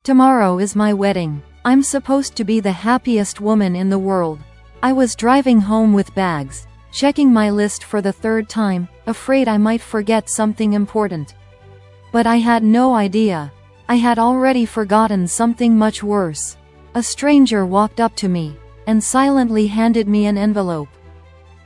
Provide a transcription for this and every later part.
Tomorrow is my wedding. I'm supposed to be the happiest woman in the world. I was driving home with bags, checking my list for the third time, afraid I might forget something important. But I had no idea. I had already forgotten something much worse. A stranger walked up to me and silently handed me an envelope.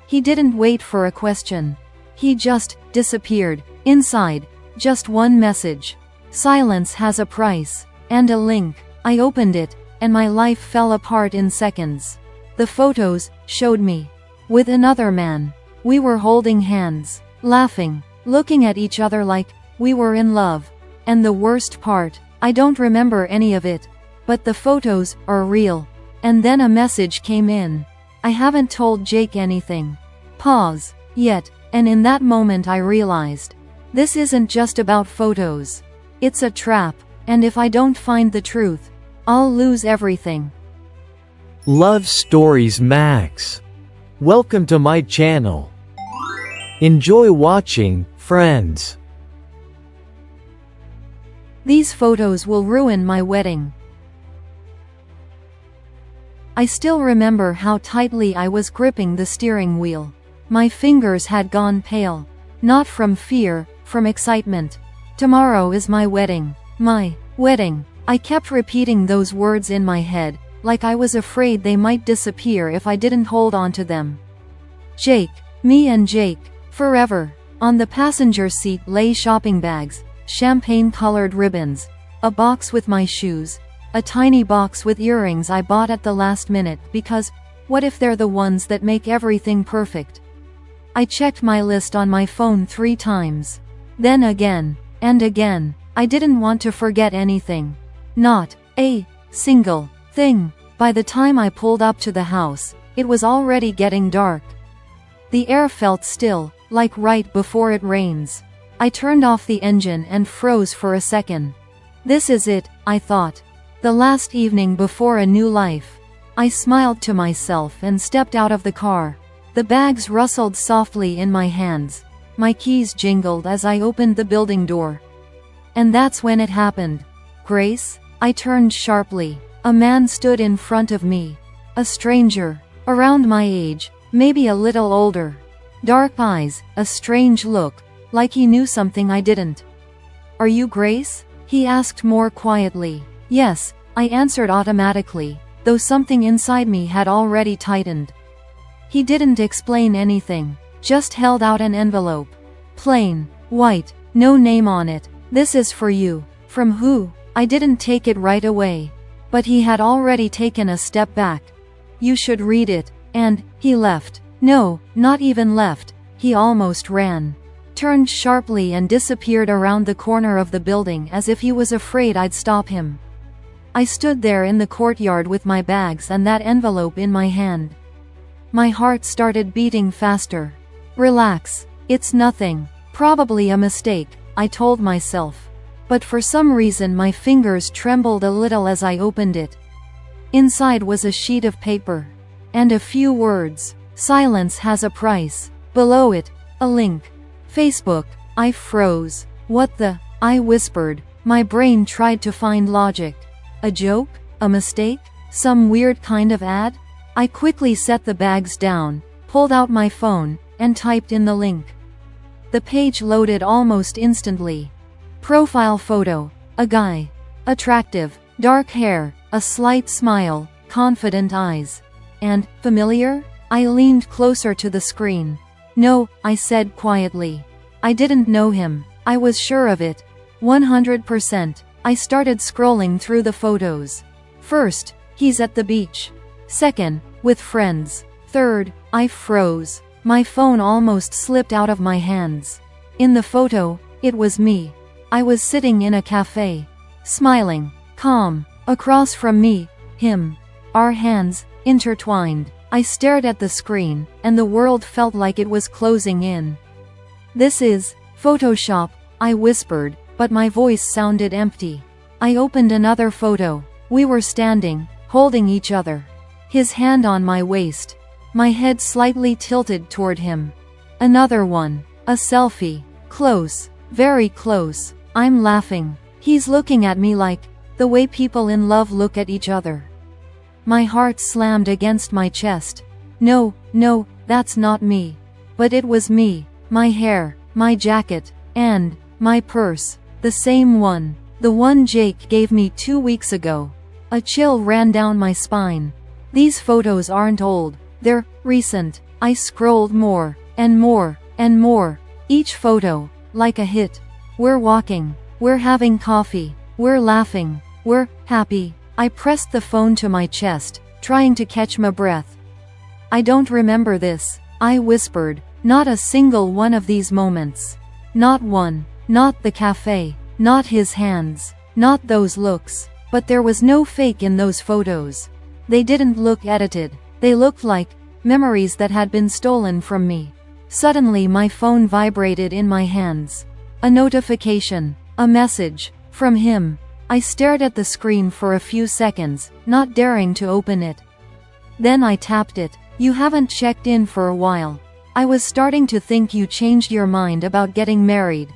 He didn't wait for a question. He just disappeared. Inside, just one message. Silence has a price. And a link. I opened it, and my life fell apart in seconds. The photos showed me with another man. We were holding hands, laughing, looking at each other like we were in love. And the worst part, I don't remember any of it. But the photos are real. And then a message came in. I haven't told Jake anything. Pause. Yet, and in that moment I realized, this isn't just about photos. It's a trap. And if I don't find the truth, I'll lose everything. Love Stories Max. Welcome to my channel. Enjoy watching, friends. These photos will ruin my wedding. I still remember how tightly I was gripping the steering wheel. My fingers had gone pale. Not from fear, from excitement. Tomorrow is my wedding. My wedding. I kept repeating those words in my head, like I was afraid they might disappear if I didn't hold on to them. Jake. Me and Jake. Forever. On the passenger seat lay shopping bags, champagne-colored ribbons, a box with my shoes, a tiny box with earrings I bought at the last minute because, what if they're the ones that make everything perfect? I checked my list on my phone 3 times. Then again, and again. I didn't want to forget anything. Not a single thing. By the time I pulled up to the house, it was already getting dark. The air felt still, like right before it rains. I turned off the engine and froze for a second. This is it, I thought. The last evening before a new life. I smiled to myself and stepped out of the car. The bags rustled softly in my hands. My keys jingled as I opened the building door. And that's when it happened. Grace? I turned sharply. A man stood in front of me. A stranger. Around my age, maybe a little older. Dark eyes, a strange look, like he knew something I didn't. Are you Grace? He asked more quietly. Yes, I answered automatically, though something inside me had already tightened. He didn't explain anything, just held out an envelope. Plain, white, no name on it. This is for you. From who? I didn't take it right away. But he had already taken a step back. You should read it. And he left. No, not even left. He almost ran. Turned sharply and disappeared around the corner of the building as if he was afraid I'd stop him. I stood there in the courtyard with my bags and that envelope in my hand. My heart started beating faster. Relax. It's nothing. Probably a mistake, I told myself. But for some reason my fingers trembled a little as I opened it. Inside was a sheet of paper. And a few words. Silence has a price. Below it, a link. Facebook. I froze. What the? I whispered. My brain tried to find logic. A joke? A mistake? Some weird kind of ad? I quickly set the bags down, pulled out my phone, and typed in the link. The page loaded almost instantly. Profile photo. A guy. Attractive. Dark hair. A slight smile. Confident eyes. And, familiar? I leaned closer to the screen. No, I said quietly. I didn't know him. I was sure of it. 100%. I started scrolling through the photos. First, he's at the beach. Second, with friends. Third, I froze. My phone almost slipped out of my hands. In the photo, it was me. I was sitting in a cafe. Smiling. Calm. Across from me, him. Our hands, intertwined. I stared at the screen, and the world felt like it was closing in. This is Photoshop, I whispered, but my voice sounded empty. I opened another photo. We were standing, holding each other. His hand on my waist. My head slightly tilted toward him. Another one. A selfie. Close. Very close. I'm laughing. He's looking at me like, The way people in love look at each other. My heart slammed against my chest. No, no, that's not me. But it was me. My hair, my jacket, and my purse. The same one. The one Jake gave me 2 weeks ago. A chill ran down my spine. These photos aren't old. They're recent. I scrolled more, and more, and more. Each photo, like a hit. We're walking. We're having coffee. We're laughing. We're happy. I pressed the phone to my chest, trying to catch my breath. I don't remember this, I whispered. Not a single one of these moments. Not one. Not the cafe. Not his hands. Not those looks. But there was no fake in those photos. They didn't look edited. They looked like memories that had been stolen from me. Suddenly my phone vibrated in my hands. A notification. A message. From him. I stared at the screen for a few seconds, not daring to open it. Then I tapped it. You haven't checked in for a while. I was starting to think you changed your mind about getting married.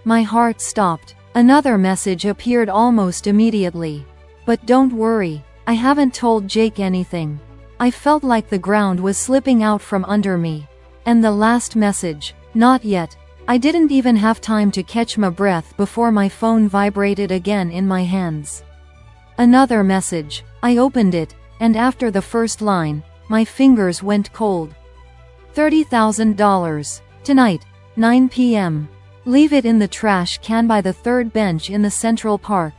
My heart stopped. Another message appeared almost immediately. But don't worry, I haven't told Jake anything. I felt like the ground was slipping out from under me. And the last message, not yet. I didn't even have time to catch my breath before my phone vibrated again in my hands. Another message. I opened it, and after the first line, my fingers went cold. $30,000. Tonight, 9 p.m. Leave it in the trash can by the third bench in the Central Park.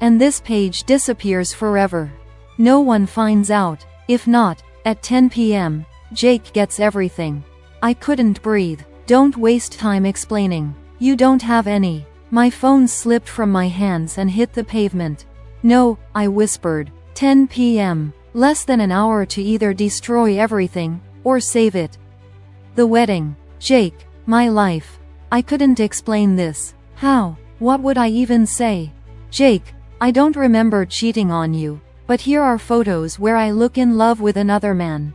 And this page disappears forever. No one finds out. If not, at 10 p.m., Jake gets everything. I couldn't breathe. Don't waste time explaining. You don't have any. My phone slipped from my hands and hit the pavement. No, I whispered. 10 p.m. Less than an hour to either destroy everything, or save it. The wedding. Jake. My life. I couldn't explain this. How? What would I even say? Jake, I don't remember cheating on you, but here are photos where I look in love with another man.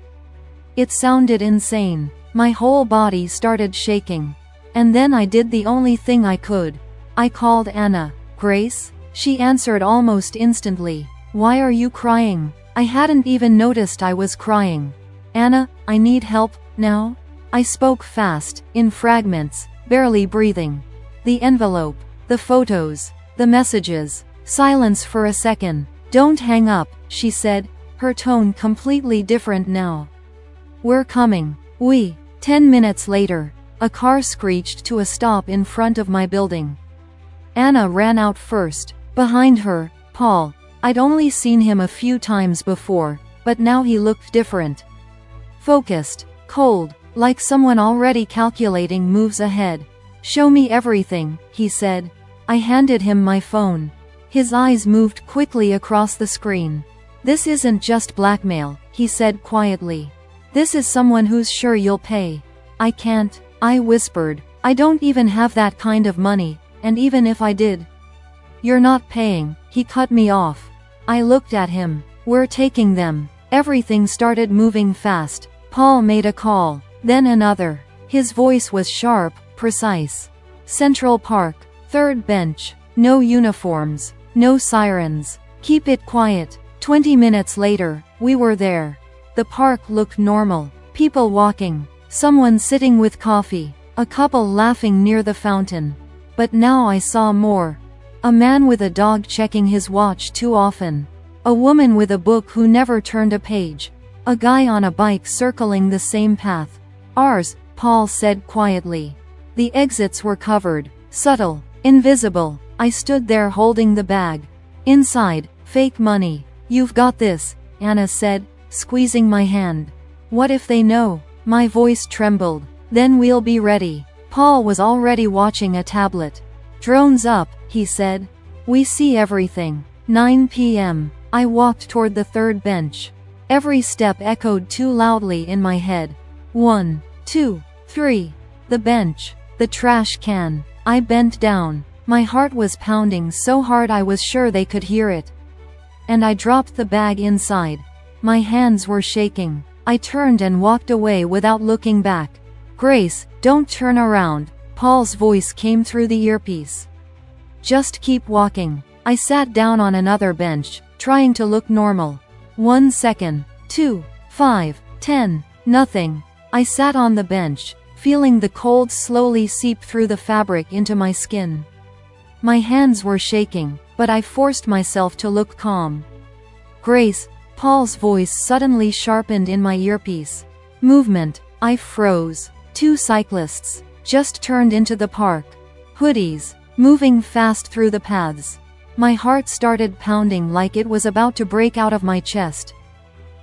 It sounded insane. My whole body started shaking. And then I did the only thing I could. I called Anna. Grace? She answered almost instantly. Why are you crying? I hadn't even noticed I was crying. Anna, I need help, now? I spoke fast, in fragments, barely breathing. The envelope, the photos, the messages. Silence for a second. Don't hang up, she said, her tone completely different now. We're coming. 10 minutes later, a car screeched to a stop in front of my building. Anna ran out first. Behind her, Paul. I'd only seen him a few times before, but now he looked different. Focused, cold, like someone already calculating moves ahead. Show me everything, he said. I handed him my phone. His eyes moved quickly across the screen. This isn't just blackmail, he said quietly. This is someone who's sure you'll pay. I can't, I whispered. I don't even have that kind of money, and even if I did. You're not paying, he cut me off. I looked at him. We're taking them. Everything started moving fast. Paul made a call, then another. His voice was sharp, precise. Central Park, third bench. No uniforms, no sirens. Keep it quiet. 20 minutes later, we were there. The park looked normal. People walking. Someone sitting with coffee. A couple laughing near the fountain. But now I saw more. A man with a dog checking his watch too often. A woman with a book who never turned a page. A guy on a bike circling the same path. Ours, Paul said quietly. The exits were covered. Subtle. Invisible. I stood there holding the bag. Inside, fake money. You've got this, Anna said, squeezing my hand. What if they know? My voice trembled. Then we'll be ready. Paul was already watching a tablet. Drones up, he said. We see everything. 9 p.m. I walked toward the third bench. Every step echoed too loudly in my head. 1, 2, 3. The bench. The trash can. I bent down. My heart was pounding so hard I was sure they could hear it. And I dropped the bag inside. My hands were shaking. I turned and walked away without looking back. Grace, don't turn around. Paul's voice came through the earpiece. Just keep walking. I sat down on another bench, trying to look normal. 1 second, 2, 5, 10, nothing. I sat on the bench, feeling the cold slowly seep through the fabric into my skin. My hands were shaking, but I forced myself to look calm. Grace, Paul's voice suddenly sharpened in my earpiece. Movement. I froze. 2 cyclists just turned into the park. Hoodies, moving fast through the paths. My heart started pounding like it was about to break out of my chest.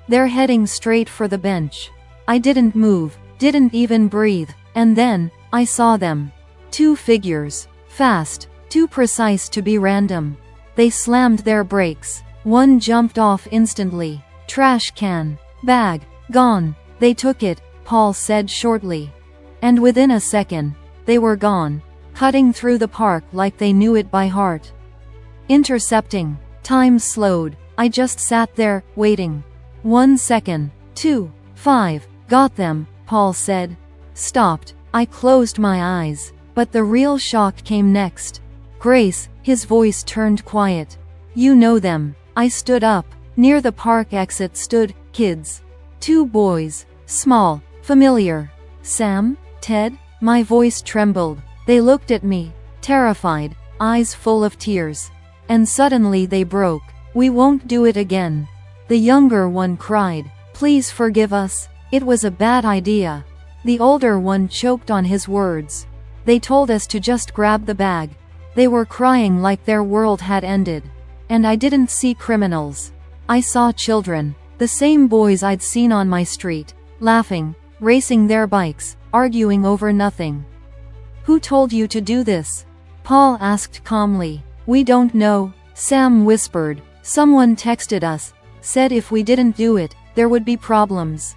They're heading straight for the bench. I didn't move, didn't even breathe, and then, I saw them. 2 figures. Fast, too precise to be random. They slammed their brakes. One jumped off instantly. Trash can. Bag. Gone. They took it, Paul said shortly. And within a second, they were gone, cutting through the park like they knew it by heart. Intercepting. Time slowed. I just sat there, waiting. 1 second. 2, 5, got them, Paul said. Stopped. I closed my eyes. But the real shock came next. Grace, his voice turned quiet. You know them. I stood up. Near the park exit stood kids. 2 boys. Small. Familiar. Sam? Ted? My voice trembled. They looked at me, terrified, eyes full of tears. And suddenly they broke. We won't do it again. The younger one cried, please forgive us. It was a bad idea. The older one choked on his words. They told us to just grab the bag. They were crying like their world had ended. And I didn't see criminals. I saw children, the same boys I'd seen on my street, laughing, racing their bikes, arguing over nothing. Who told you to do this? Paul asked calmly. We don't know, Sam whispered. Someone texted us, said if we didn't do it, there would be problems.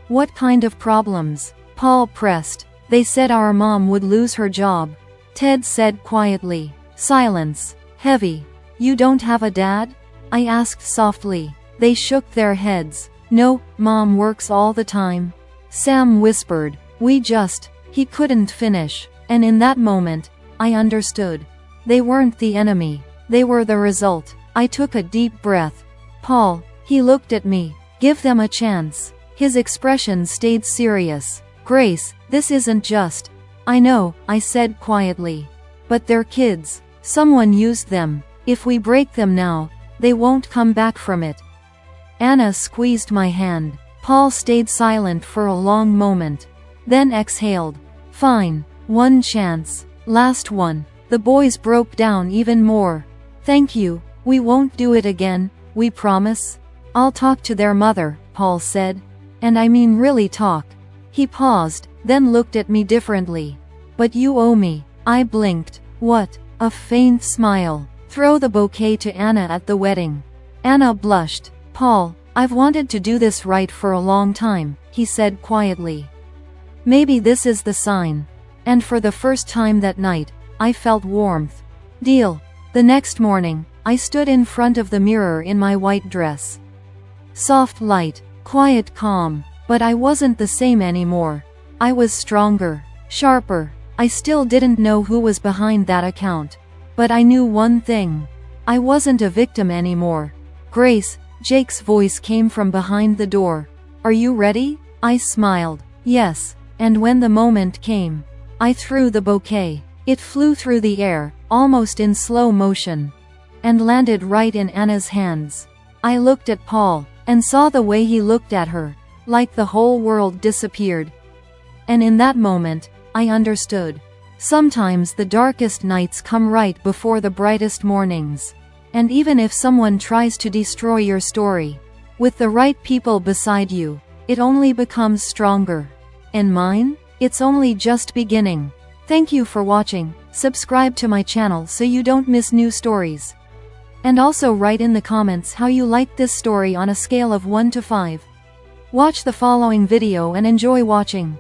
What kind of problems? Paul pressed. They said our mom would lose her job. Ted said quietly. Silence. Heavy. You don't have a dad? I asked softly. They shook their heads. No, mom works all the time. Sam whispered. He couldn't finish. And in that moment, I understood. They weren't the enemy. They were the result. I took a deep breath. Paul, he looked at me. Give them a chance. His expression stayed serious. Grace, this isn't just. I know, I said quietly. But they're kids. Someone used them. If we break them now, they won't come back from it. Anna squeezed my hand. Paul stayed silent for a long moment. Then exhaled. Fine. 1 chance. Last one. The boys broke down even more. Thank you. We won't do it again, we promise. I'll talk to their mother, Paul said. And I mean really talk. He paused, then looked at me differently. But you owe me. I blinked. What? A faint smile. Throw the bouquet to Anna at the wedding. Anna blushed. Paul, I've wanted to do this right for a long time, he said quietly. Maybe this is the sign. And for the first time that night, I felt warmth. Deal. The next morning, I stood in front of the mirror in my white dress. Soft light, quiet calm, but I wasn't the same anymore. I was stronger, sharper. I still didn't know who was behind that account. But I knew one thing. I wasn't a victim anymore. Grace, Jake's voice came from behind the door. Are you ready? I smiled. Yes. And when the moment came, I threw the bouquet. It flew through the air, almost in slow motion, and landed right in Anna's hands. I looked at Paul, and saw the way he looked at her, like the whole world disappeared. And in that moment, I understood. Sometimes the darkest nights come right before the brightest mornings. And even if someone tries to destroy your story, with the right people beside you, it only becomes stronger. And mine? It's only just beginning. Thank you for watching. Subscribe to my channel so you don't miss new stories. And also write in the comments how you liked this story on a scale of 1 to 5. Watch the following video and enjoy watching.